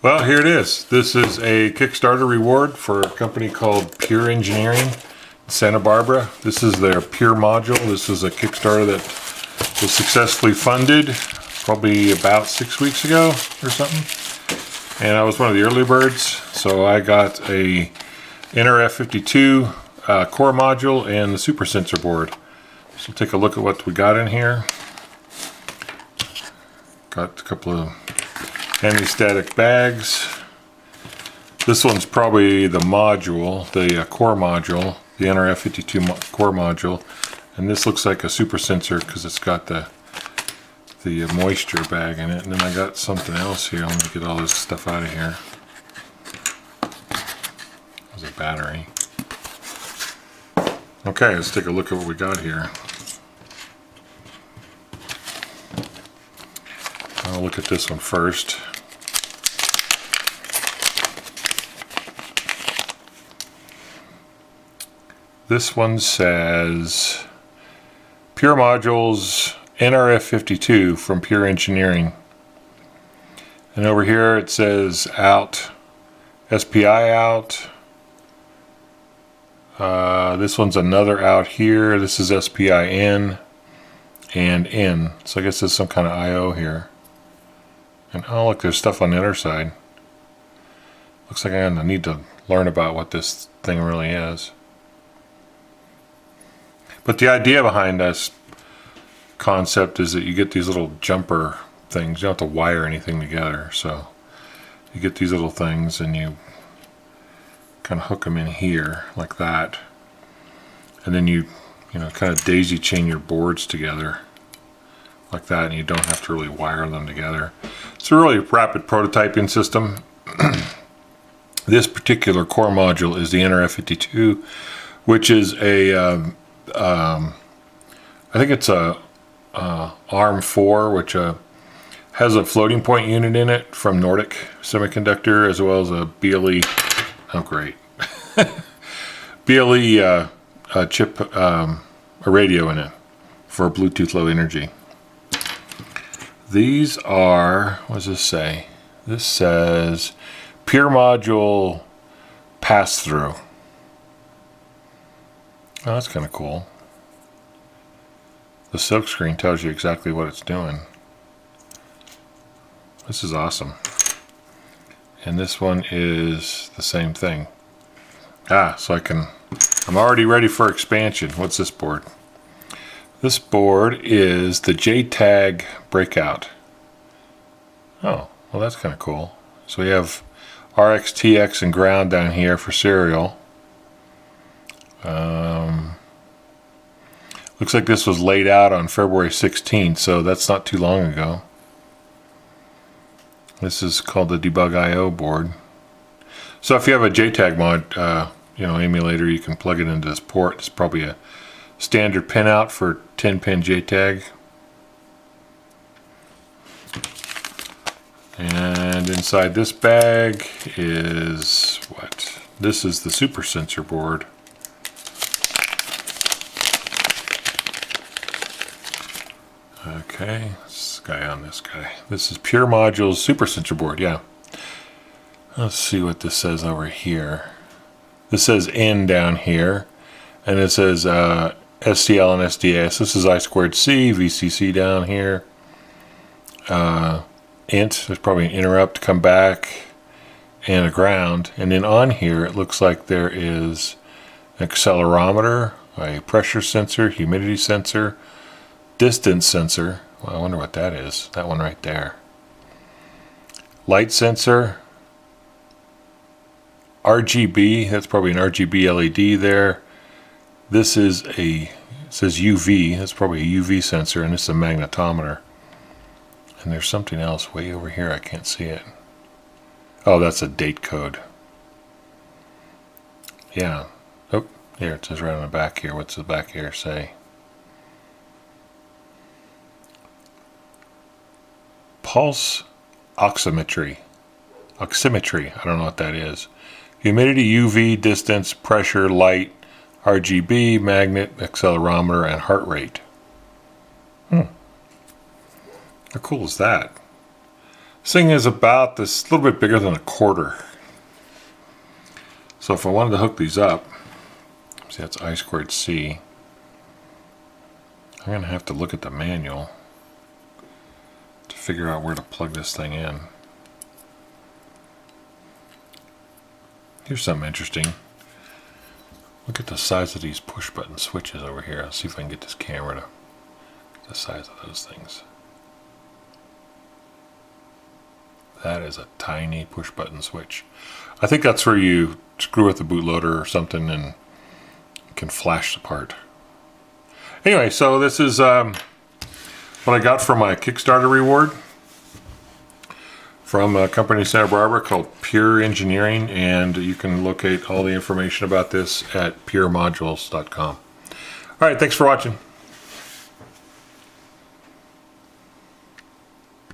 Well, here it is. This is a Kickstarter reward for a company called Pure Engineering in Santa Barbara. This is their Pure module. This is a Kickstarter that was successfully funded probably about 6 weeks ago or something. And I was one of the early birds, so I got a NRF52 core module and the super sensor board. So take a look at what we got in here. Got a couple of anti-static bags. This one's probably the module, the core module, the NRF52 core module, and this looks like a super sensor because it's got the moisture bag in it. And then I got something else here. Let me get all this stuff out of here. There's a battery. Okay, let's take a look at what we got here. I'll look at this one first. This one says Pure Modules NRF52 from Pure Engineering. And over here it says out, SPI out. This one's another out here. This is SPI in and in. So I guess there's some kind of I/O here. And oh look, there's stuff on the other side. Looks like I need to learn about what this thing really is. But the idea behind this concept is that you get these little jumper things. You don't have to wire anything together. So you get these little things and you kind of hook them in here like that. And then you kind of daisy chain your boards together like that, and you don't have to really wire them together. It's a really rapid prototyping system. This particular core module is the NRF52, which is a I think it's a ARM4, which has a floating point unit in it from Nordic Semiconductor, as well as a BLE. Oh, great! BLE chip, a radio in it for Bluetooth Low Energy. These are, what does this say? This says Pure Module Pass-Through. Oh, that's kind of cool. The silk screen tells you exactly what it's doing. This is awesome. And this one is the same thing. So I'm already ready for expansion. What's this board? This board is the JTAG Breakout. Oh, well that's kind of cool. So we have RX, TX, and ground down here for serial. Looks like this was laid out on February 16th, so that's not too long ago. This is called the Debug IO board. So if you have a JTAG mod, emulator, you can plug it into this port. It's probably a standard pinout for 10-pin JTAG. And inside this bag is what? This is the super sensor board. Okay, this guy on this guy. This is Pure Modules Super Sensor Board, yeah. Let's see what this says over here. This says N down here, and it says SCL and SDS. This is I2C, VCC down here. Int, there's probably an interrupt, come back, and a ground. And then on here, it looks like there is an accelerometer, a pressure sensor, humidity sensor, distance sensor. Well, I wonder what that is. That one right there. Light sensor. RGB. That's probably an RGB LED there. This is it says UV. That's probably a UV sensor, and it's a magnetometer. And there's something else way over here. I can't see it. Oh, that's a date code. Yeah. Oh, here it says right on the back here. What's the back here say? Pulse oximetry. Oximetry. I don't know what that is. Humidity, UV, distance, pressure, light, RGB, magnet, accelerometer, and heart rate. How cool is that? This thing is about this little bit bigger than a quarter. So if I wanted to hook these up, see that's I squared C. I'm going to have to look at the manual to figure out where to plug this thing in. Here's something interesting. Look at the size of these push button switches over here. I'll see if I can get this camera to the size of those things. That is a tiny push button switch. I think that's where you screw with the bootloader or something and you can flash the part. Anyway, so this is what I got for my Kickstarter reward from a company in Santa Barbara called Pure Engineering, and you can locate all the information about this at puremodules.com. All right, thanks for watching.